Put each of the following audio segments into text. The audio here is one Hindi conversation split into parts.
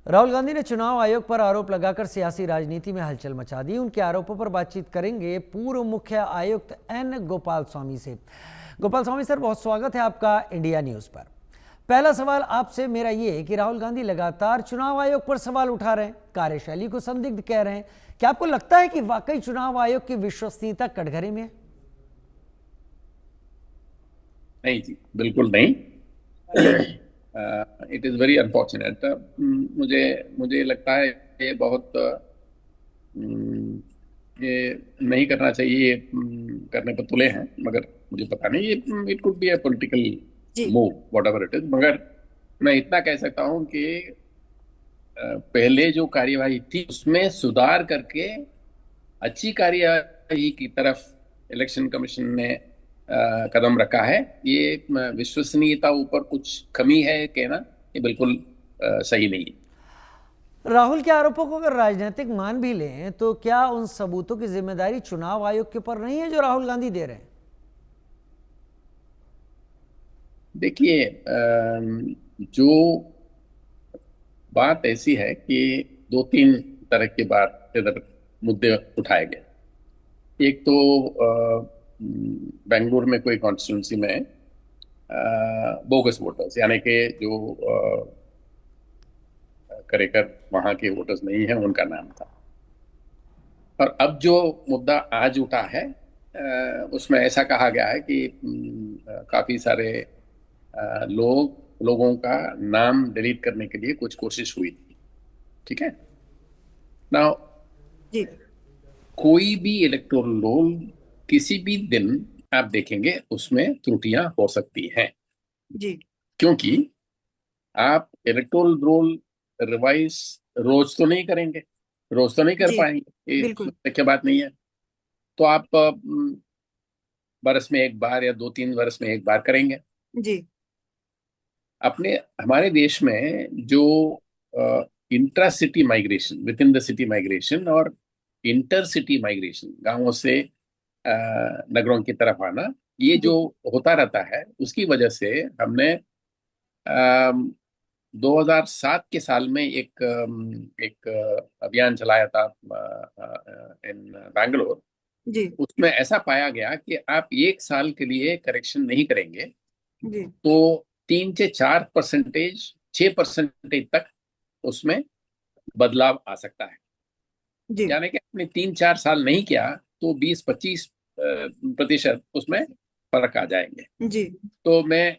राहुल गांधी ने चुनाव आयोग पर आरोप लगाकर सियासी राजनीति में हलचल मचा दी। उनके आरोपों पर बातचीत करेंगे पूर्व मुख्य आयुक्त एन गोपाल स्वामी से। गोपाल स्वामी सर, बहुत स्वागत है आपका इंडिया न्यूज पर। पहला सवाल आपसे मेरा ये है कि राहुल गांधी लगातार चुनाव आयोग पर सवाल उठा रहे हैं, कार्यशैली को संदिग्ध कह रहे हैं। क्या आपको लगता है कि वाकई चुनाव आयोग की विश्वसनीयता कटघरे में है? नहीं जी, बिल्कुल नहीं। It is very unfortunate. मुझे मुझे लगता है ये बहुत ये नहीं करना चाहिए। ये करने पर तुले हैं, मगर मुझे पता नहीं, ये it could be a political जी। Move whatever it is. मगर मैं इतना कह सकता हूँ कि पहले जो कार्यवाही थी उसमें सुधार करके अच्छी कार्यवाही की तरफ इलेक्शन कमीशन ने कदम रखा है। ये विश्वसनीयता ऊपर कुछ कमी है कहना, ये बिल्कुल सही नहीं है। राहुल के आरोपों को अगर राजनीतिक मान भी लें तो क्या उन सबूतों की जिम्मेदारी चुनाव आयोग के ऊपर नहीं है जो राहुल गांधी दे रहे हैं? देखिए, जो बात ऐसी है कि दो तीन तरह की बात इधर मुद्दे उठाए गए। एक तो बेंगलुरु में कोई कॉन्स्टिट्यूंसी में बोगस वोटर्स, यानी कि जो करेकर वहां के वोटर्स नहीं है, उनका नाम था। और अब जो मुद्दा आज उठा है, उसमें ऐसा कहा गया है कि काफी सारे लोगों का नाम डिलीट करने के लिए कुछ कोशिश हुई थी। ठीक है ना? जी। कोई भी इलेक्टोरल रोल किसी भी दिन आप देखेंगे उसमें त्रुटियां हो सकती हैं, जी। क्योंकि आप इलेक्टोरल रोल रिवाइज रोज तो नहीं करेंगे, रोज तो नहीं कर जी। पाएंगे, ये बिल्कुल। मुख्य बात नहीं है। तो आप बरस में एक बार या दो तीन वर्ष में एक बार करेंगे। जी। अपने हमारे देश में जो intra city migration, with in the city migration और इंटर सिटी माइग्रेशन, गांवों से नगरों की तरफ आना, ये जो जी। होता रहता है, उसकी वजह से हमने 2007 के साल में एक अभियान चलाया था इन बैंगलोर। जी। उसमें ऐसा पाया गया कि आप एक साल के लिए करेक्शन नहीं करेंगे जी। तो 3 से 4%, 6% तक उसमें बदलाव आ सकता है। जी। यानी कि आपने 3-4 साल नहीं किया तो 20-25% उसमें फर्क आ जाएंगे। जी। तो मैं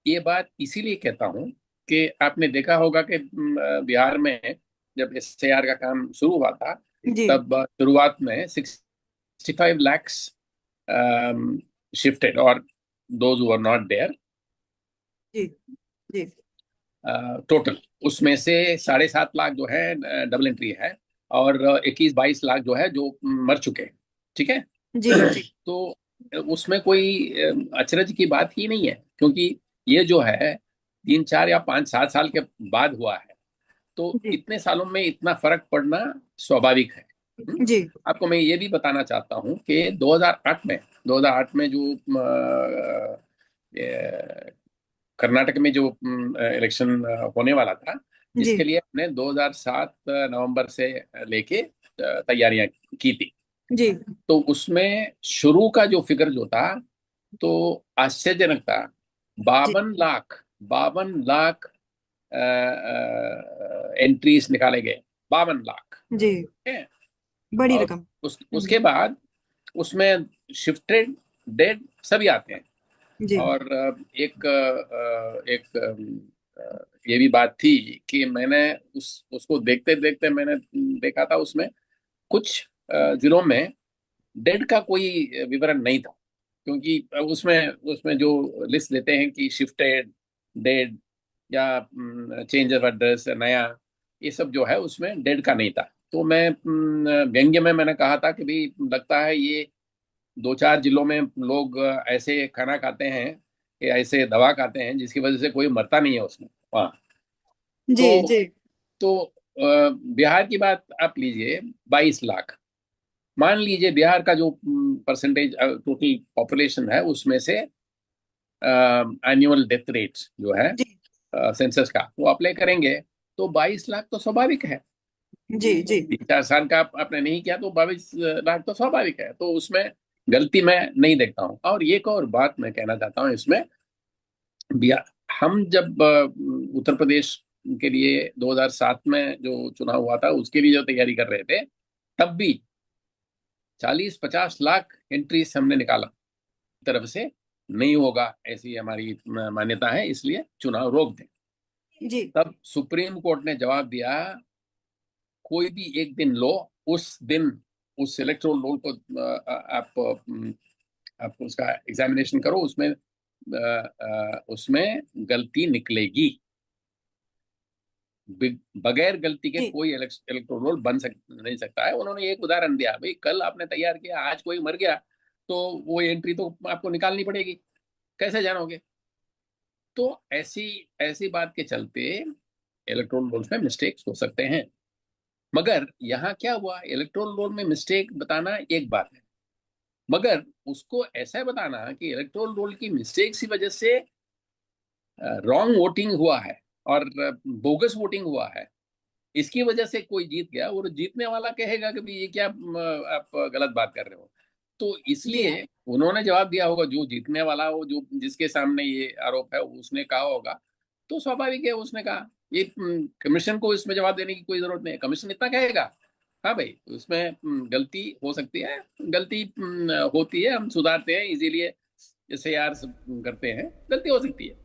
ये बात इसीलिए कहता हूं कि आपने देखा होगा कि बिहार में जब SIR का काम शुरू हुआ था, जी। तब शुरुआत में 65 lakhs शिफ्टेड, और those who are not there जी। जी। टोटल। उसमें से 7.5 लाख जो है डबल एंट्री है, और 21-22 लाख जो है जो मर चुके हैं। ठीक है? जी। जी। तो उसमें कोई अचरज की बात ही नहीं है, क्योंकि ये जो है 3-4 या 5-7 साल के बाद हुआ है, तो जी। इतने सालों में इतना फर्क पड़ना स्वाभाविक है। हम्म? जी। आपको मैं ये भी बताना चाहता हूँ कि 2008 में जो कर्नाटक में जो इलेक्शन होने वाला था, जी। जिसके लिए हमने 2007 नवंबर से लेके तैयारियां की थी। जी। तो उसमें शुरू का जो फिगर जो था, तो आश्चर्यजनक था। जी। 52 लाख एंट्रीज निकाले गए, 52 लाख। जी। है। बड़ी और रकम। उसके बाद उसमें शिफ्टेड, डेड सभी आते हैं। जी। और एक ये भी बात थी कि मैंने उसको देखते देखते मैंने देखा था, उसमें कुछ जिलों में डेड का कोई विवरण नहीं था, क्योंकि उसमें उसमें जो लिस्ट देते हैं कि शिफ्टेड, डेड, या चेंज ऑफ एड्रेस, नया, ये सब जो है उसमें डेड का नहीं था। तो मैं व्यंग्य में मैंने कहा था कि भाई लगता है ये 2-4 जिलों में लोग ऐसे खाना खाते हैं या ऐसे दवा खाते हैं जिसकी वजह से कोई मरता नहीं है उसमें वहाँ। जी। तो जी। तो बिहार की बात आप लीजिए, 22 लाख। मान लीजिए बिहार का जो परसेंटेज टोटल पॉपुलेशन है उसमें से एनुअल डेथ रेट जो है जी। सेंसस का वो अप्लाई करेंगे, तो 22 लाख तो स्वाभाविक है। जी जी 3-4 साल का आपने नहीं किया तो 22 लाख तो स्वाभाविक है, तो उसमें गलती मैं नहीं देखता हूँ। और एक और बात मैं कहना चाहता हूँ इसमें, हम जब उत्तर प्रदेश के लिए 2007 में जो चुनाव हुआ था उसके लिए जो तैयारी कर रहे थे, तब भी 40-50 लाख एंट्रीज हमने निकाला, तरफ से नहीं होगा ऐसी हमारी मान्यता है, इसलिए चुनाव रोक दें। जी तब सुप्रीम कोर्ट ने जवाब दिया, कोई भी एक दिन लो, उस दिन उस इलेक्टोरल रोल को आप उसका एग्जामिनेशन करो, उसमें गलती निकलेगी। बगैर गलती के जी कोई इलेक्टोरल रोल नहीं सकता है। उन्होंने एक उदाहरण दिया, भाई कल आपने तैयार किया, आज कोई मर गया तो वो एंट्री तो आपको निकालनी पड़ेगी, कैसे जानोगे? तो ऐसी ऐसी बात के चलते इलेक्टोरल रोल्स में मिस्टेक्स हो सकते हैं। मगर यहाँ क्या हुआ, इलेक्टोरल रोल में मिस्टेक बताना एक बात है, मगर उसको ऐसा बताना कि इलेक्टोरल रोल की मिस्टेक्स की वजह से रॉन्ग वोटिंग हुआ है और बोगस वोटिंग हुआ है, इसकी वजह से कोई जीत गया और जीतने वाला कहेगा कि भाई ये क्या आप गलत बात कर रहे हो। तो जी इसलिए उन्होंने जवाब दिया होगा, जो जीतने वाला हो, जो जिसके सामने ये आरोप है उसने कहा होगा, तो स्वाभाविक है उसने कहा। ये कमीशन को इसमें जवाब देने की कोई जरूरत नहीं है, कमीशन इतना कहेगा हाँ भाई उसमें गलती हो सकती है, गलती होती है, हम सुधारते हैं, इसीलिए SIR करते हैं, गलती हो सकती है।